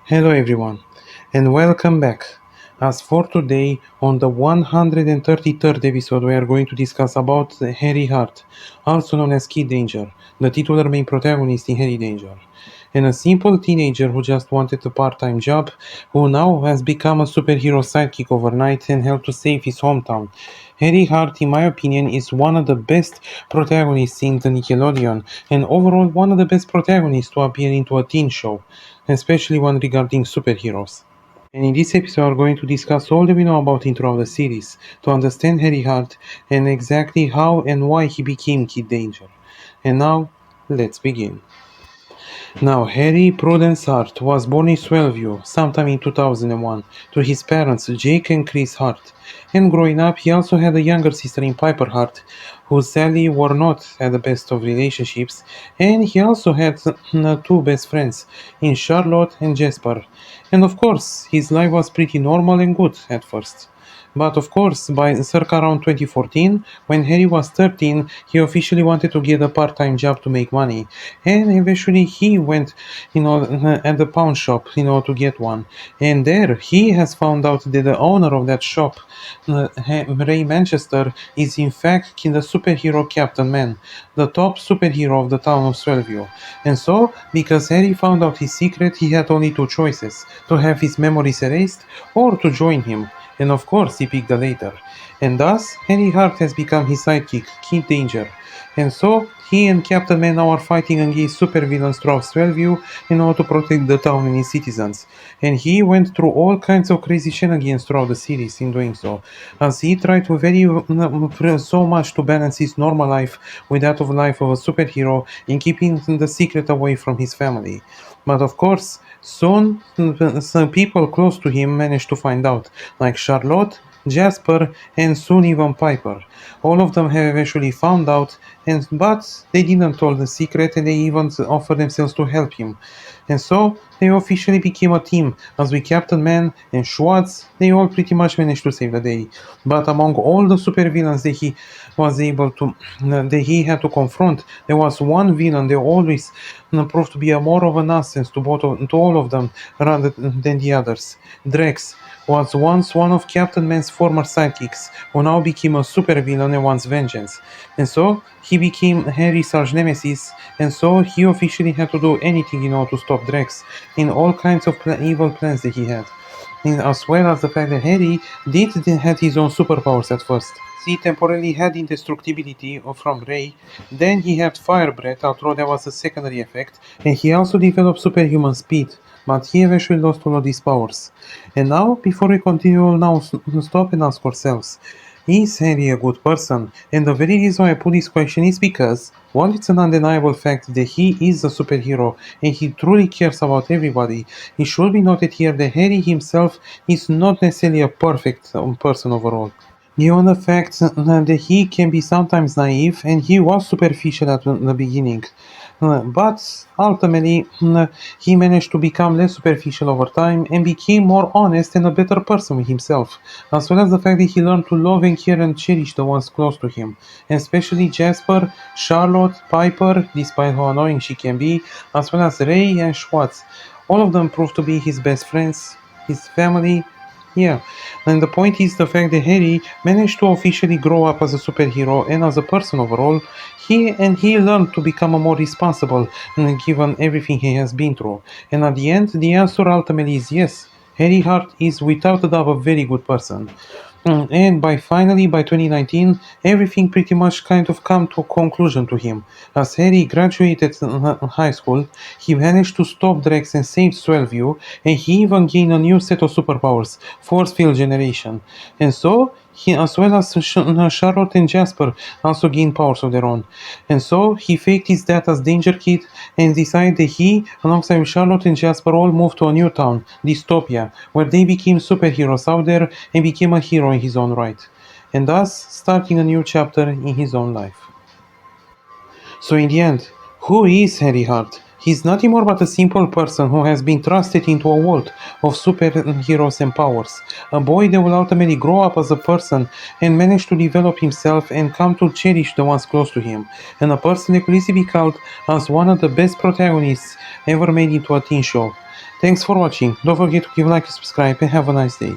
Hello everyone, and welcome back. As for today, on the 133rd episode, we are going to discuss about Henry Hart, also known as Kid Danger, the titular main protagonist in Harry Danger, and a simple teenager who just wanted a part-time job, who now has become a superhero sidekick overnight and helped to save his hometown. Henry Hart, in my opinion, is one of the best protagonists in the Nickelodeon, and overall one of the best protagonists to appear into a teen show, especially one regarding superheroes. And in this episode, we're going to discuss all that we know about him throughout the series, to understand Harry Hart and exactly how and why he became Kid Danger. And now, let's begin. Now, Harry Prudence Hart was born in Swellview sometime in 2001 to his parents Jake and Chris Hart. And growing up, he also had a younger sister in Piper Hart, who sadly were not at the best of relationships, and he also had two best friends, in Charlotte and Jasper. And of course, his life was pretty normal and good at first. But of course, by circa around 2014, when Harry was 13, he officially wanted to get a part-time job to make money. And eventually he went, at the pawn shop, to get one. And there he has found out that the owner of that shop, Ray Manchester, is in fact the superhero Captain Man, the top superhero of the town of Swellview. And so, because Harry found out his secret, he had only two choices: to have his memories erased or to join him. And of course he picked the later. And thus, Henry Hart has become his sidekick, Kid Danger. And so, he and Captain Man now are fighting against supervillains throughout Swellview in order to protect the town and its citizens. And he went through all kinds of crazy shenanigans throughout the series in doing so, as he tried to so much to balance his normal life with that of life of a superhero in keeping the secret away from his family. But of course, soon some people close to him managed to find out, like Charlotte, Jasper, and soon even Piper. All of them have eventually found out, but they didn't tell the secret, and they even offered themselves to help him. And so they officially became a team, as with Captain Man and Schwartz, they all pretty much managed to save the day. But among all the supervillains that he had to confront, there was one villain that always proved to be a more of a nonsense to all of them rather than the others. Drex was once one of Captain Man's former sidekicks, who now became a supervillain and wants vengeance. And so he became Harry's arch nemesis, and so he officially had to do anything in order to stop Drex in all kinds of evil plans that he had. And as well as the fact that Harry did have his own superpowers at first. He temporarily had indestructibility from Ray, then he had fire breath, although that was a secondary effect, and he also developed superhuman speed, but he eventually lost all of these powers. And now, before we continue, we'll now stop and ask ourselves, is Henry a good person? And the very reason why I put this question is because, while it's an undeniable fact that he is a superhero and he truly cares about everybody, it should be noted here that Harry himself is not necessarily a perfect person overall. Given the fact that he can be sometimes naive and he was superficial at the beginning, but ultimately he managed to become less superficial over time and became more honest and a better person with himself, as well as the fact that he learned to love and care and cherish the ones close to him, especially Jasper, Charlotte, Piper, despite how annoying she can be, as well as Ray and Schwartz. All of them proved to be his best friends, his family. Yeah, and the point is the fact that Harry managed to officially grow up as a superhero and as a person overall. He learned to become a more responsible, given everything he has been through. And at the end, the answer ultimately is yes. Harry Hart is without a doubt a very good person. And by 2019, everything pretty much kind of come to a conclusion to him. As Harry graduated high school, he managed to stop Drex and save Swellview, and he even gained a new set of superpowers, Force Field Generation. And so, he, as well as Charlotte and Jasper, also gained powers of their own. And so, he faked his death as Danger Kid and decided that he, alongside with Charlotte and Jasper, all moved to a new town, Dystopia, where they became superheroes out there and became a hero in his own right, and thus starting a new chapter in his own life. So in the end, who is Henry Hart? He's nothing more but a simple person who has been thrusted into a world of superheroes and powers. A boy that will ultimately grow up as a person and manage to develop himself and come to cherish the ones close to him. And a person that could easily be called as one of the best protagonists ever made into a teen show. Thanks for watching. Don't forget to give like and subscribe and have a nice day.